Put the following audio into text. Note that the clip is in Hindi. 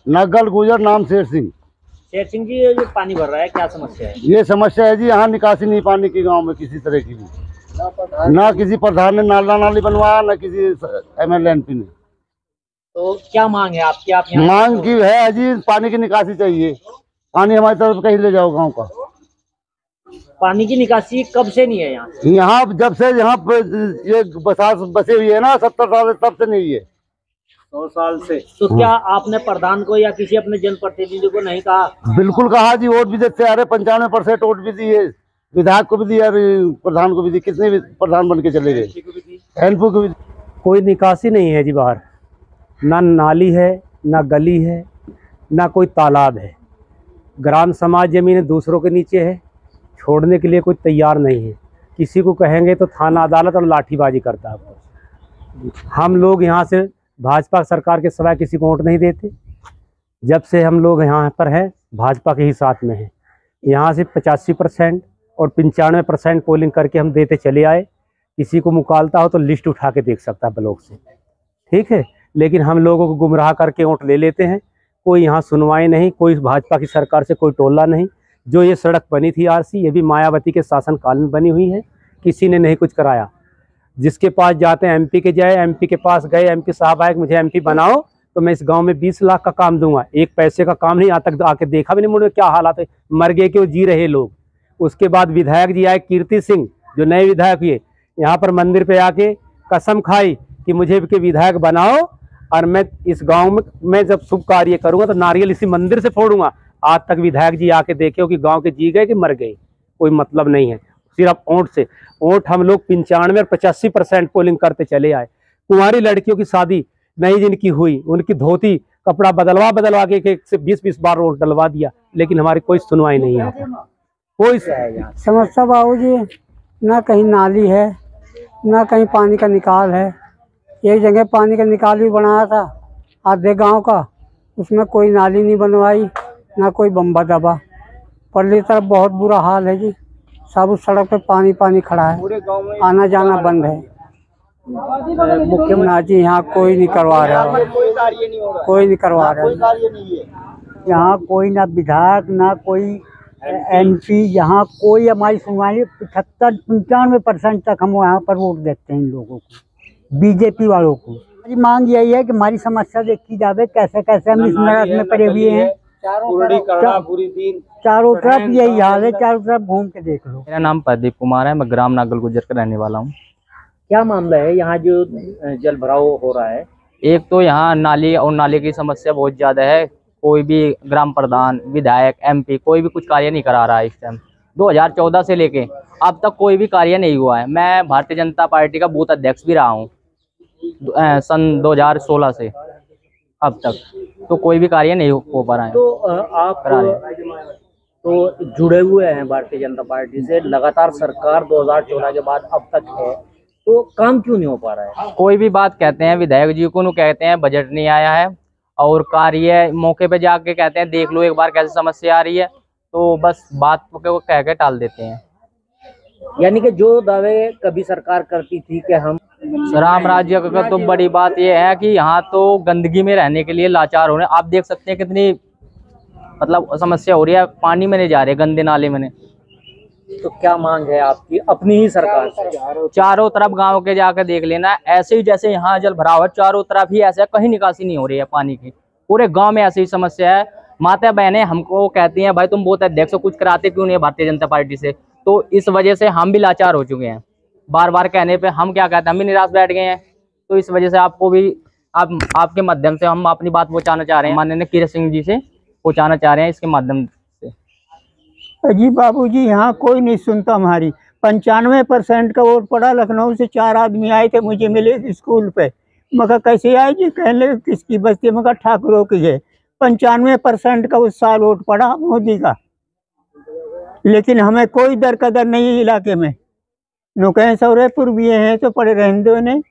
नग्गल गुजर, नाम शेर सिंह। शेर सिंह जी, ये जो पानी भर रहा है, क्या समस्या है? ये समस्या है जी, यहाँ निकासी नहीं पानी की गांव में किसी तरह की भी। ना किसी प्रधान ने नाला नाली बनवाया, ना किसी MLA MP ने। तो क्या मांग है आपकी? आप यहाँ मांग की है जी, पानी की निकासी चाहिए। पानी हमारी तरफ कहीं ले जाओ गांव का। पानी की निकासी कब से नहीं है यहाँ? यहाँ जब से यहाँ पे ये बसात बसे हुई है ना, 70 साल से, तब से नहीं है। 100 साल से। तो क्या आपने प्रधान को या किसी अपने जनप्रतिनिधि को नहीं कहा? बिल्कुल कहा जी, वोट भी देते आ रहे, 95% वोट भी दिए, विधायक को भी दिया, प्रधान को भी दी, कितने भी प्रधान बन के चले गए, एनपी को भी। कोई निकासी नहीं है जी बाहर, ना नाली है, ना गली है, ना कोई तालाब है। ग्राम समाज जमीन दूसरों के नीचे है, छोड़ने के लिए कोई तैयार नहीं है। किसी को कहेंगे तो थाना अदालत और लाठीबाजी करता है। हम लोग यहाँ से भाजपा सरकार के सिवाय किसी को वोट नहीं देते। जब से हम लोग यहाँ पर हैं, भाजपा के ही साथ में हैं। यहाँ से 85% और 95% पोलिंग करके हम देते चले आए। किसी को मुकालता हो तो लिस्ट उठा के देख सकता है ब्लॉक से, ठीक है। लेकिन हम लोगों को गुमराह करके वोट ले लेते हैं। कोई यहाँ सुनवाई नहीं, कोई भाजपा की सरकार से कोई टोला नहीं। जो ये सड़क बनी थी RC, ये भी मायावती के शासनकाल में बनी हुई है, किसी ने नहीं कुछ कराया। जिसके पास जाते हैं MP के जाए, MP के पास गए, MP साहब आए मुझे MP बनाओ, तो मैं इस गांव में 20 लाख का काम दूंगा। एक पैसे का काम नहीं, आज तक आके देखा भी नहीं मुझे क्या हालात है, मर गए क्यों जी रहे लोग। उसके बाद विधायक जी आए, कीर्ति सिंह, जो नए विधायक हुए, यहाँ पर मंदिर पे आके कसम खाई कि मुझे के विधायक बनाओ और मैं इस गांव में मैं जब शुभ कार्य करूंगा तो नारियल इसी मंदिर से फोड़ूंगा। आज तक विधायक जी आके देखे हो कि गांव के जी गए कि मर गए, कोई मतलब नहीं है। सिर्फ वोट से, वोट हम लोग 95 और 85% पोलिंग करते चले आए। कुंवारी लड़कियों की शादी नहीं जिनकी हुई, उनकी धोती कपड़ा बदलवा के से 20 बार वोट डलवा दिया, लेकिन हमारी कोई सुनवाई नहीं है। कोई समस्या बाबूजी, ना कहीं नाली है, ना कहीं पानी का निकाल है। एक जगह पानी का निकाल भी बनाया था आधे गांव का, उसमें कोई नाली नहीं बनवाई, ना कोई बम्बा दबा। परली तरफ बहुत बुरा हाल है जी, सब उस सड़क पे पानी पानी खड़ा है, आना जाना बंद है। मुख्यमंत्री जी यहाँ कोई नहीं करवा रहा, कोई नहीं करवा रहा। यहाँ कोई ना विधायक ना कोई MP, यहाँ कोई हमारी सुनवाई। 95% तक हम यहाँ पर वोट देते हैं इन लोगों को, BJP वालों को। हमारी मांग यही है कि हमारी समस्या देखी जावे, कैसे कैसे हम इस नरक में पड़े हुए हैं। चारों तरफ यही हाल है, चारों तरफ घूम के देख लो। मेरा नाम प्रदीप कुमार है, मैं ग्राम नागल गुजर का रहने वाला हूँ। क्या मामला है यहाँ जो जल भराव हो रहा है? एक तो यहाँ नाली और नाले की समस्या बहुत ज्यादा है। कोई भी ग्राम प्रधान, विधायक, MP कोई भी कुछ कार्य नहीं करा रहा है। इस टाइम 2014 से लेके अब तक कोई भी कार्य नहीं हुआ है। मैं भारतीय जनता पार्टी का बूथ अध्यक्ष भी रहा हूँ सन 2016 से अब तक, तो कोई भी कार्य नहीं हो पा रहा है। तो आप तो जुड़े हुए हैं भारतीय जनता पार्टी से, लगातार सरकार 2014 के बाद अब तक है, तो काम क्यों नहीं हो पा रहा है? कोई भी बात कहते हैं विधायक जी को, कहते हैं बजट नहीं आया है, और कार्य मौके पे जाके कहते हैं देख लो एक बार कैसे समस्या आ रही है, तो बस बात को कह के टाल देते हैं। यानी कि जो दावे कभी सरकार करती थी कि हम राम राज्य का, तो बड़ी बात यह है कि यहाँ तो गंदगी में रहने के लिए लाचार हो रहे हैं। आप देख सकते हैं कितनी मतलब समस्या हो रही है, पानी में नहीं जा रहे, गंदे नाले में। तो क्या मांग है आपकी अपनी ही सरकार से? चारों तरफ गांव के जाकर देख लेना, ऐसे ही जैसे यहाँ जल भराव है, चारों तरफ ही ऐसे, कहीं निकासी नहीं हो रही है पानी की। पूरे गांव में ऐसी ही समस्या है। माता बहनें हमको कहती हैं भाई तुम बहुत अध्यक्ष हो, कुछ कराते क्यों नहीं भारतीय जनता पार्टी से। तो इस वजह से हम भी लाचार हो चुके हैं। बार बार कहने पे हम क्या कहते हैं, हम भी निराश बैठ गए हैं। तो इस वजह से आपको भी आपके माध्यम से हम अपनी बात पहुँचाना चाह रहे हैं, माननीय कीर्ति सिंह जी से पहुँचाना चाह रहे हैं इसके माध्यम से। जी बाबूजी, यहाँ कोई नहीं सुनता हमारी। 95% का वोट पड़ा। लखनऊ से 4 आदमी आए थे, मुझे मिले स्कूल पे। मगर कैसे आए जी, कहने किसकी बस्ती, मगर ठाकुरों की है। 95% का उस साल वोट पड़ा मोदी का, लेकिन हमें कोई दर कदर नहीं इलाके में। नो कहें सौरेपुर भी हैं तो पड़े रहने दो नहीं।